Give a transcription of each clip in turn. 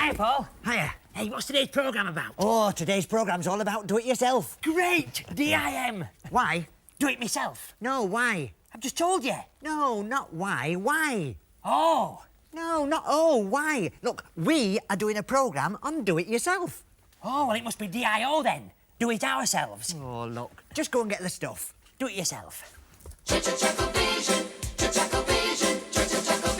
Hiya, Paul. Hiya. Hey, what's today's programme about? Oh, today's programme's all about do-it-yourself. Great! DIM. Why? Do it myself. No, why? I've just told you. No, not why. Why? Oh. No, not oh, why? Look, we are doing a programme on do-it-yourself. Oh, well, it must be DIO then. Do it ourselves. Oh, look. Just go and get the stuff. Do it yourself. ChuckleVision, ChuckleVision, ChuckleVision.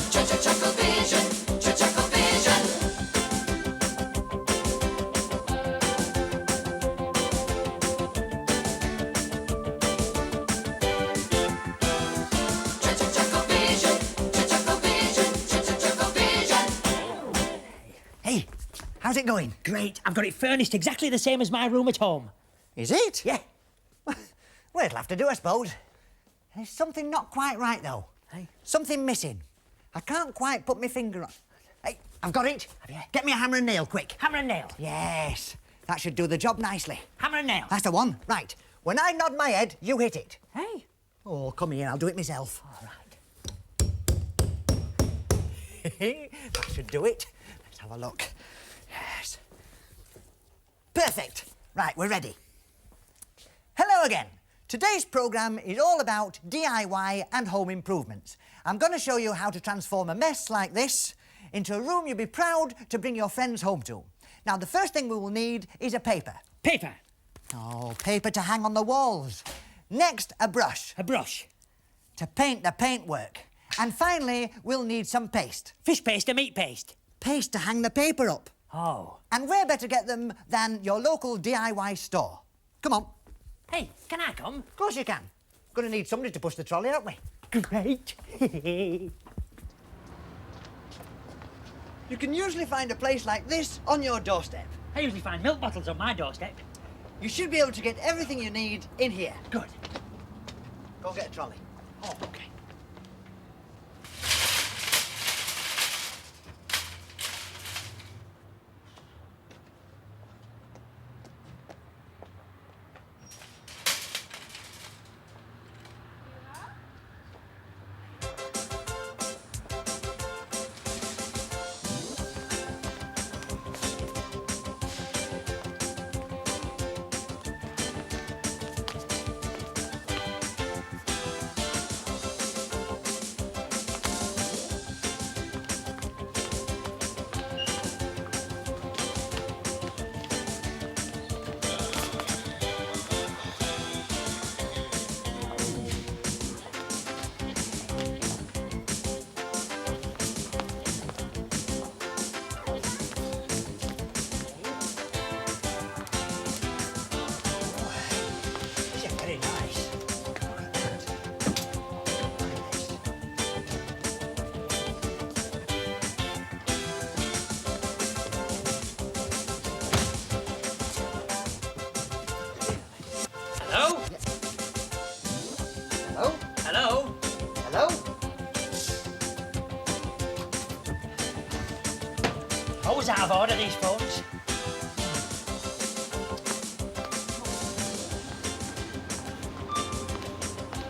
ChuckleVision, ChuckleVision. Hey, how's it going? Great. I've got it furnished exactly the same as my room at home. Is it? Yeah. Well, it'll have to do, I suppose. There's something not quite right, though. Hey. Something missing. I can't quite put my finger on... Hey, I've got it. Have you? Get me a hammer and nail, quick. Hammer and nail. Yes, that should do the job nicely. Hammer and nail. That's the one. Right. When I nod my head, you hit it. Hey. Oh, come here, I'll do it myself. All right. That should do it. Let's have a look. Yes. Perfect. Right, we're ready. Hello again. Today's programme is all about DIY and home improvements. I'm going to show you how to transform a mess like this into a room you'll be proud to bring your friends home to. Now, the first thing we will need is a paper. Paper. Oh, paper to hang on the walls. Next, a brush A brush. to paint the paintwork. And finally, we'll need some paste. Fish paste or meat paste. Paste to hang the paper up. Oh. And where better get them than your local DIY store? Come on. Hey, can I come? Of course you can. Gonna need somebody to push the trolley, aren't we? Great. You can usually find a place like this on your doorstep. I usually find milk bottles on my doorstep. You should be able to get everything you need in here. Good. Go get a trolley. Oh, OK. These are very nice. Look at that. Hello? Hello? Hello? Hello? Always out of order, these phones.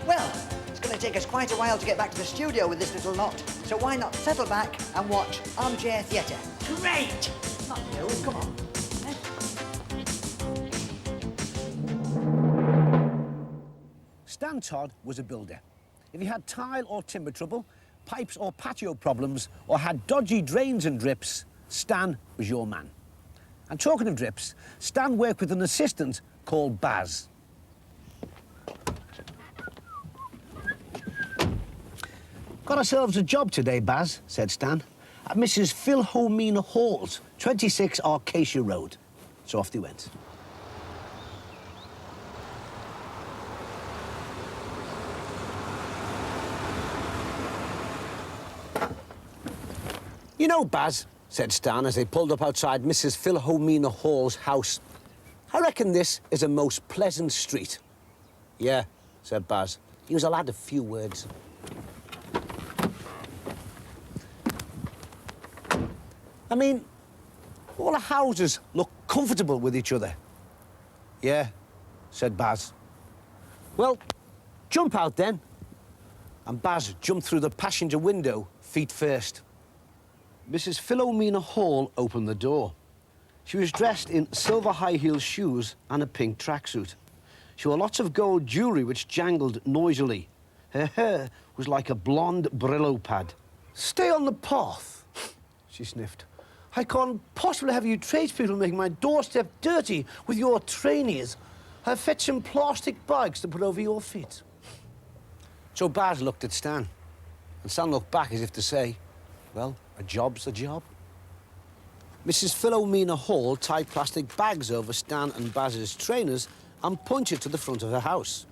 Well, it's going to take us quite a while to get back to the studio with this little knot, so why not settle back and watch Armchair Theatre? Great. Not you, come on. Stan Todd was a builder. If he had tile or timber trouble, pipes or patio problems, or had dodgy drains and drips, Stan was your man. And talking of drips, Stan worked with an assistant called Baz. Got ourselves a job today, Baz, said Stan, at Mrs. Philhomena Hall's, 26 Arcacia Road. So off they went. You know, Baz, said Stan as they pulled up outside Mrs. Philhomena Hall's house, I reckon this is a most pleasant street. Yeah, said Baz. He was a lad of few words. I mean, all the houses look comfortable with each other. Yeah, said Baz. Well, jump out then. And Baz jumped through the passenger window, feet first. Mrs. Philomena Hall opened the door. She was dressed in silver high-heeled shoes and a pink tracksuit. She wore lots of gold jewellery which jangled noisily. Her hair was like a blonde Brillo pad. "Stay on the path," she sniffed. "I can't possibly have you tradespeople making my doorstep dirty with your trainees. I've fetched some plastic bags to put over your feet." So Baz looked at Stan, and Stan looked back as if to say, well, a job's a job. Mrs. Philomena Hall tied plastic bags over Stan and Baz's trainers and pointed to the front of her house.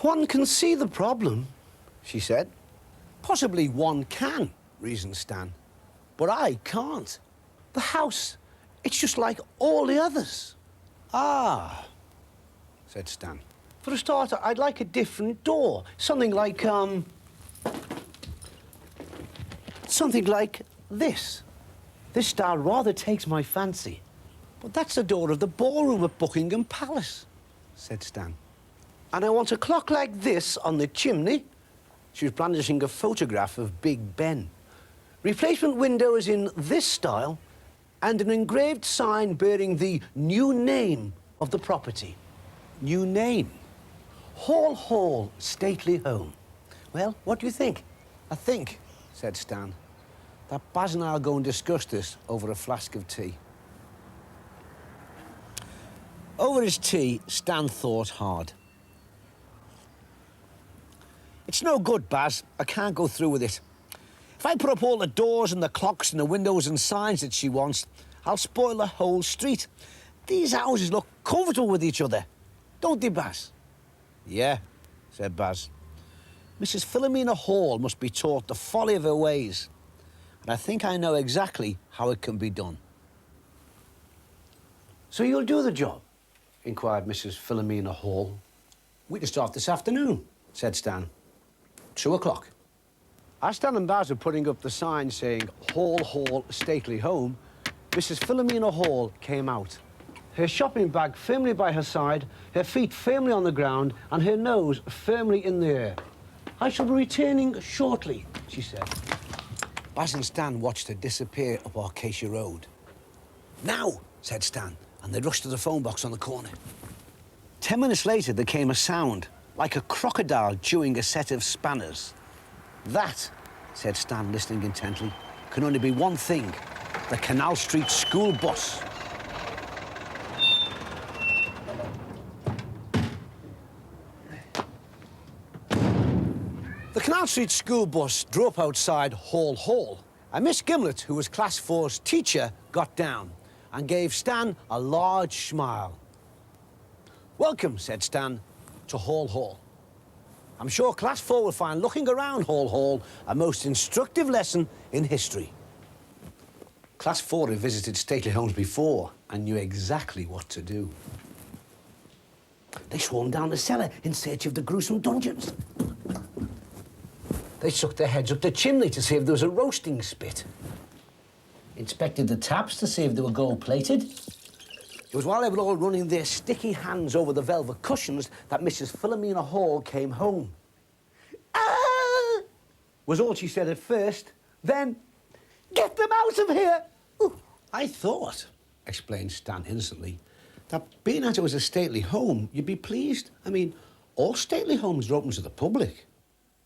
"One can see the problem," she said. "Possibly one can," reasoned Stan. "But I can't. The house, it's just like all the others." "Ah," said Stan. "For a starter, I'd like a different door. Something like this. This style rather takes my fancy." "But that's the door of the ballroom at Buckingham Palace," said Stan. "And I want a clock like this on the chimney." She was brandishing a photograph of Big Ben. "Replacement windows in this style and an engraved sign bearing the new name of the property." New name? Hall, stately home. "Well, what do you think?" "I think," said Stan, "that Baz and I will go and discuss this over a flask of tea." Over his tea, Stan thought hard. "It's no good, Baz. I can't go through with it. If I put up all the doors and the clocks and the windows and signs that she wants, I'll spoil the whole street. These houses look comfortable with each other, don't they, Baz?" "Yeah," said Baz. "Mrs. Philomena Hall must be taught the folly of her ways. And I think I know exactly how it can be done." "So you'll do the job?" inquired Mrs. Philomena Hall. "We can start this afternoon," said Stan. 2 o'clock. As Stan and Baz were putting up the sign saying Hall, stately home, Mrs. Philomena Hall came out. Her shopping bag firmly by her side, her feet firmly on the ground, and her nose firmly in the air. "I shall be returning shortly," she said. Baz and Stan watched her disappear up Acacia Road. "Now," said Stan, and they rushed to the phone box on the corner. 10 minutes later, there came a sound, like a crocodile chewing a set of spanners. "That," said Stan, listening intently, "can only be one thing, the Canal Street school bus." The Canal Street school bus drew up outside Hall, and Miss Gimlet, who was Class 4's teacher, got down and gave Stan a large smile. "Welcome," said Stan, "to Hall. I'm sure Class 4 will find looking around Hall a most instructive lesson in history." Class 4 had visited stately homes before and knew exactly what to do. They swarmed down the cellar in search of the gruesome dungeons. They stuck their heads up the chimney to see if there was a roasting spit. Inspected the taps to see if they were gold-plated. It was while they were all running their sticky hands over the velvet cushions that Mrs. Philomena Hall came home. "Ah!" was all she said at first. Then, "Get them out of here!" "Ooh, I thought," explained Stan innocently, "that being as it was a stately home, you'd be pleased. I mean, all stately homes are open to the public."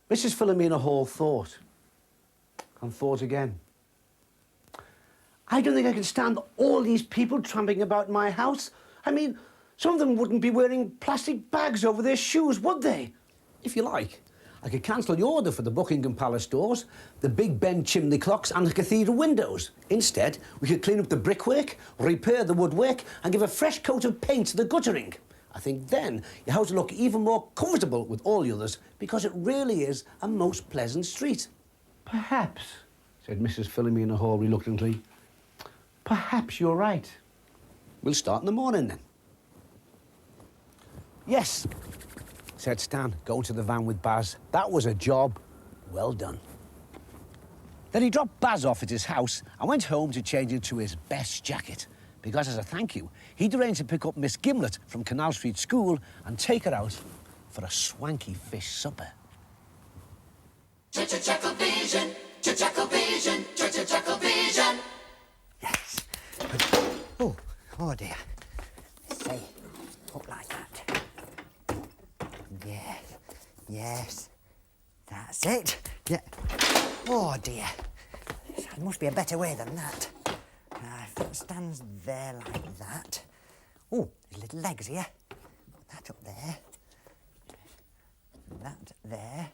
Mrs. Philomena Hall thought, and thought again. "I don't think I can stand all these people tramping about my house. I mean, some of them wouldn't be wearing plastic bags over their shoes, would they? If you like, I could cancel the order for the Buckingham Palace doors, the Big Ben chimney clocks and the cathedral windows. Instead, we could clean up the brickwork, repair the woodwork and give a fresh coat of paint to the guttering. I think then your house will look even more comfortable with all the others because it really is a most pleasant street." "Perhaps," said Mrs. Philomena Hall reluctantly. "Perhaps you're right." "We'll start in the morning, then." "Yes," said Stan, going to the van with Baz. "That was a job well done." Then he dropped Baz off at his house and went home to change into his best jacket, because as a thank you, he'd arranged to pick up Miss Gimlet from Canal Street School and take her out for a swanky fish supper. ChuckleVision, ChuckleVision, ChuckleVision. Yes. Oh dear. Let's see. Up like that. Yes. Yes. That's it. Yeah. Oh dear. There must be a better way than that. If it stands there like that. Oh, there's little legs here. Put that up there. That there.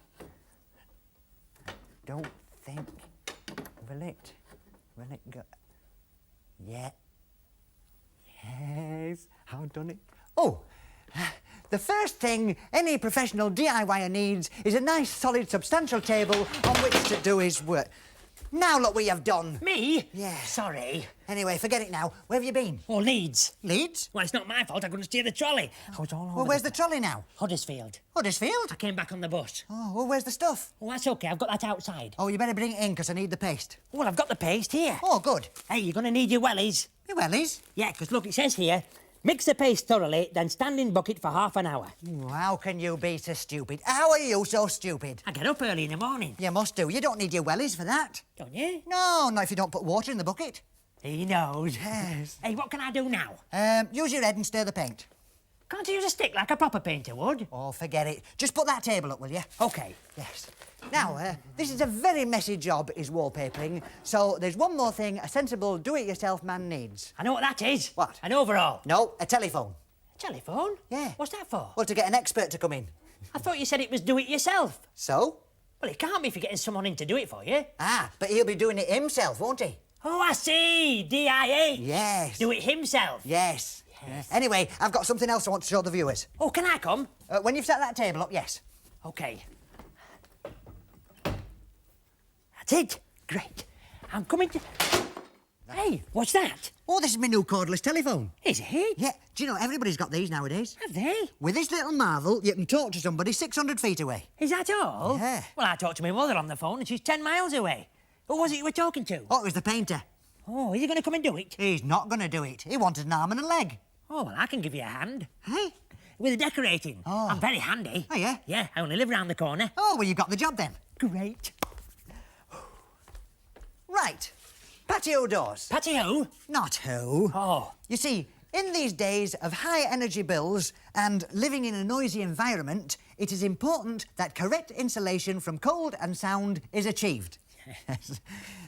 Don't think. Will it go? Yeah. Yes. I've done it. Oh, the first thing any professional DIYer needs is a nice, solid, substantial table on which to do his work. Now look what you've done. Me? Yeah. Sorry. Anyway, forget it now. Where have you been? Oh, Leeds. Leeds? Well, it's not my fault. I couldn't steer the trolley. I was all over Well, where's the trolley now? Huddersfield. Huddersfield? I came back on the bus. Oh, well, where's the stuff? Oh, that's OK. I've got that outside. Oh, you better bring it in, because I need the paste. Well, I've got the paste here. Oh, good. Hey, you're going to need your wellies. Your wellies? Yeah, because look, it says here, mix the paste thoroughly, then stand in bucket for half an hour. Oh, how can you be so stupid? How are you so stupid? I get up early in the morning. You must do. You don't need your wellies for that. Don't you? No, not if you don't put water in the bucket. He knows. Yes. Hey, what can I do now? Use your head and stir the paint. Can't I use a stick like a proper painter would? Oh, forget it. Just put that table up, will you? OK. Yes. Now, this is a very messy job, is wallpapering, so there's one more thing a sensible do-it-yourself man needs. I know what that is. What? An overall. No, a telephone. Telephone? Yeah. What's that for? Well, to get an expert to come in. I thought you said it was do it yourself. So? Well, it can't be for getting someone in to do it for you. Ah, but he'll be doing it himself, won't he? Oh, I see. DIA. Yes. Do it himself. Yes. Yes. Anyway, I've got something else I want to show the viewers. Oh, can I come? When you've set that table up, yes. OK. That's it. Great. I'm coming to... Hey, what's that? Oh, this is my new cordless telephone. Is it? Yeah, do you know, everybody's got these nowadays. Have they? With this little marvel, you can talk to somebody 600 feet away. Is that all? Yeah. Well, I talked to my mother on the phone and she's 10 miles away. Who was it you were talking to? Oh, it was the painter. Oh, is he going to come and do it? He's not going to do it. He wanted an arm and a leg. Oh, well, I can give you a hand. Hey? With the decorating. Oh. I'm very handy. Oh, yeah? Yeah, I only live round the corner. Oh, well, you got the job then. Great. Right. Patio doors. Patio? Not who. Oh. You see, in these days of high energy bills and living in a noisy environment, it is important that correct insulation from cold and sound is achieved.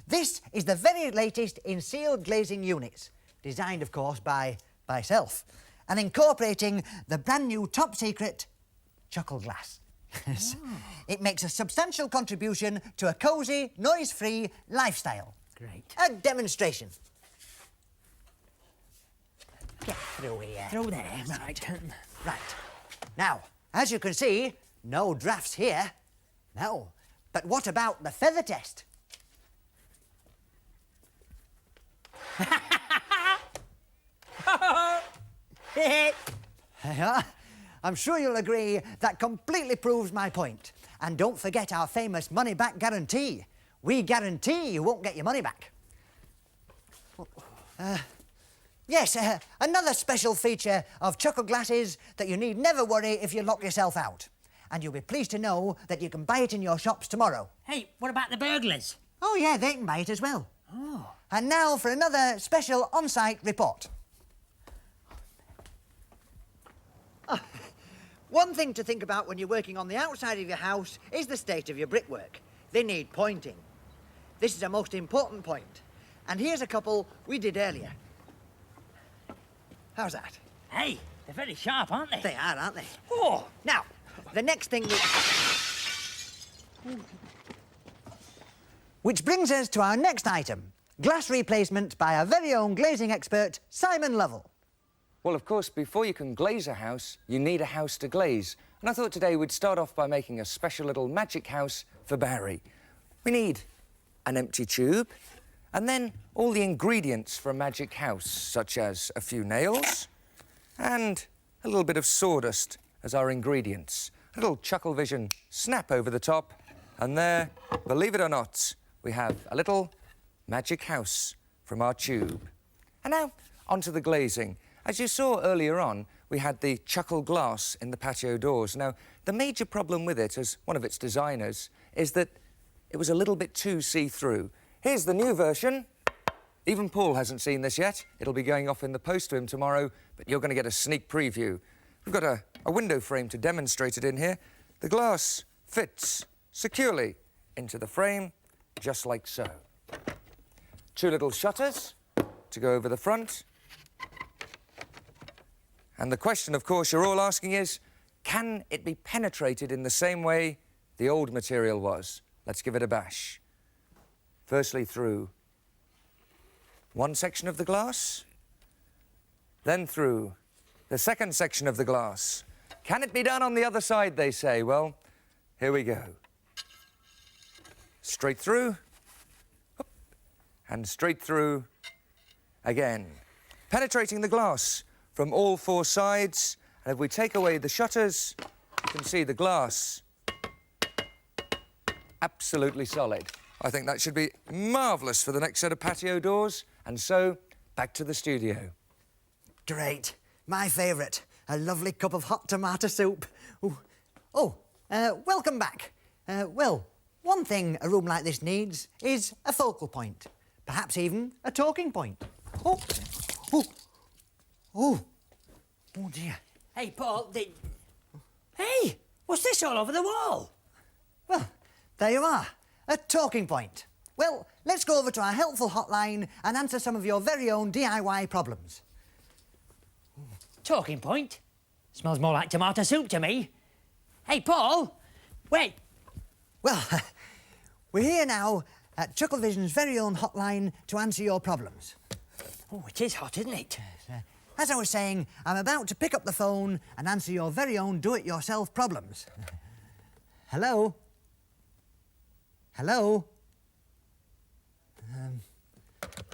This is the very latest in sealed glazing units, designed, of course, by myself, and incorporating the brand new top secret Chuckle Glass. It makes a substantial contribution to a cosy, noise-free lifestyle. Great. A demonstration. Get through here. Through there. Right. Right. Now, as you can see, no drafts here. No. But what about the feather test? I'm sure you'll agree that completely proves my point. And don't forget our famous money-back guarantee. We guarantee you won't get your money back. Yes, another special feature of Chuckle Glass is that you need never worry if you lock yourself out. And you'll be pleased to know that you can buy it in your shops tomorrow. Hey, what about the burglars? Oh, yeah, they can buy it as well. Oh. And now for another special on-site report. One thing to think about when you're working on the outside of your house is the state of your brickwork. They need pointing. This is a most important point. And here's a couple we did earlier. How's that? Hey, they're very sharp, aren't they? They are, aren't they? Oh. Now, the next thing which brings us to our next item. Glass replacement by our very own glazing expert, Simon Lovell. Well, of course, before you can glaze a house, you need a house to glaze. And I thought today we'd start off by making a special little magic house for Barry. We need an empty tube, and then all the ingredients for a magic house, such as a few nails and a little bit of sawdust as our ingredients. A little ChuckleVision snap over the top, and there, believe it or not, we have a little magic house from our tube. And now, onto the glazing. As you saw earlier on, we had the Chuckle glass in the patio doors. Now, the major problem with it, as one of its designers, is that it was a little bit too see-through. Here's the new version. Even Paul hasn't seen this yet. It'll be going off in the post to him tomorrow, but you're going to get a sneak preview. We've got a window frame to demonstrate it in here. The glass fits securely into the frame, just like so. 2 little shutters to go over the front. And the question, of course, you're all asking is, can it be penetrated in the same way the old material was? Let's give it a bash. Firstly, through one section of the glass, then through the second section of the glass. Can it be done on the other side, they say? Well, here we go. Straight through, and straight through again. Penetrating the glass from all 4 sides, and if we take away the shutters, you can see the glass absolutely solid. I think that should be marvellous for the next set of patio doors. And so, back to the studio. Great. My favourite. A lovely cup of hot tomato soup. Ooh. Oh, welcome back. Well, one thing a room like this needs is a focal point. Perhaps even a talking point. Oh, oh, oh, oh dear. Hey, Paul, Hey, what's this all over the wall? Well, there you are. A talking point. Well, let's go over to our helpful hotline and answer some of your very own DIY problems. Talking point? Smells more like tomato soup to me. Hey, Paul, wait. Well, we're here now at ChuckleVision's very own hotline to answer your problems. Oh, it is hot, isn't it? As I was saying, I'm about to pick up the phone and answer your very own do-it-yourself problems. Hello? Hello?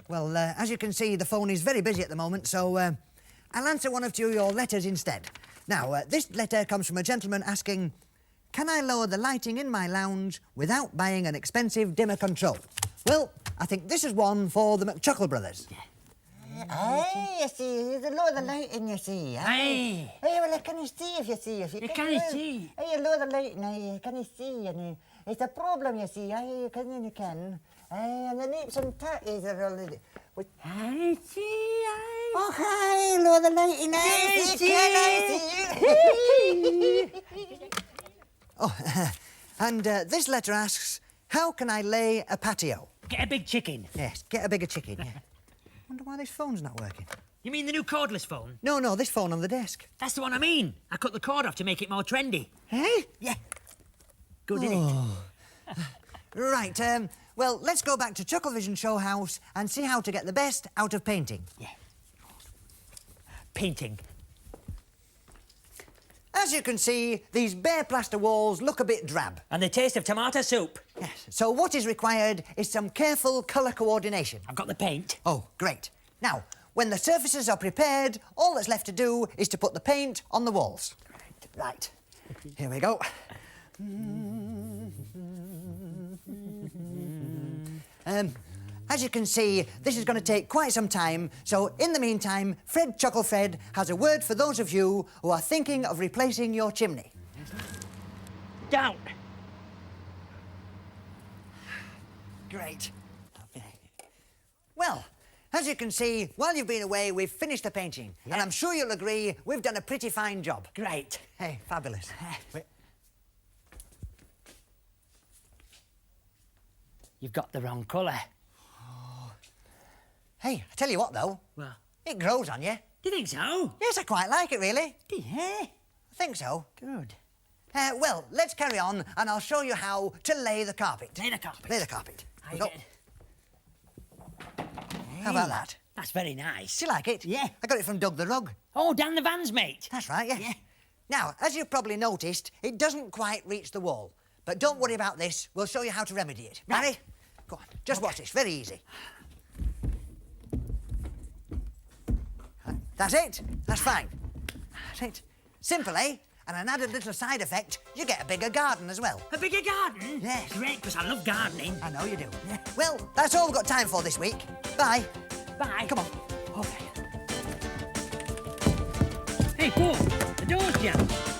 Well, as you can see, the phone is very busy at the moment, so I'll answer one of your letters instead. Now, this letter comes from a gentleman asking, can I lower the lighting in my lounge without buying an expensive dimmer control? Well, I think this is one for the McChuckle brothers. Hey, you see, there's a lower the lighting, you see. Hey. Hey, well, I can't see if you see. If you can't see. Hey, you lower the lighting, you can't see. And it's a problem, you see. Hey, you can. Hey, and the nips and tatties are all... I see, Oh, hi, lower the lighting. I see. Oh, and this letter asks, how can I lay a patio? Get a big chicken. Yes, get a bigger chicken, yeah. Wonder why this phone's not working. You mean the new cordless phone? No, this phone on the desk. That's the one I mean. I cut the cord off to make it more trendy. Hey? Yeah. Good, innit? Right, well, let's go back to ChuckleVision Show House and see how to get the best out of painting. Yeah. Painting. As you can see, these bare plaster walls look a bit drab. And the taste of tomato soup. Yes. So what is required is some careful colour coordination. I've got the paint. Oh, great. Now, when the surfaces are prepared, all that's left to do is to put the paint on the walls. Right. Here we go. As you can see, this is going to take quite some time, so in the meantime, Fred Chucklefred has a word for those of you who are thinking of replacing your chimney. Down. Great. Well, as you can see, while you've been away, we've finished the painting. Yeah. And I'm sure you'll agree we've done a pretty fine job. Great. Hey, fabulous. You've got the wrong colour. Hey, I tell you what, though. Well, It grows on you. do you think so? Yes, I quite like it, really. Yeah. I think so. Good. Well, let's carry on, and I'll show you how to lay the carpet. Lay the carpet. Lay the carpet. How you Go. getting? How about that? That's very nice. Do you like it? Yeah. I got it from Doug the Rug. Oh, Dan the Van's mate. That's right, yeah. Yeah. Now, as you've probably noticed, it doesn't quite reach the wall. But don't worry about this. We'll show you how to remedy it. Right. Barry, go on. Just watch this. Very easy. That's it. That's fine. That's it. Simple, eh? And an added little side effect, you get a bigger garden as well. A bigger garden? Yes. Great, because I love gardening. I know you do. Well, that's all we've got time for this week. Bye. Bye. Come on. Okay. Hey, Paul, the door's jammed.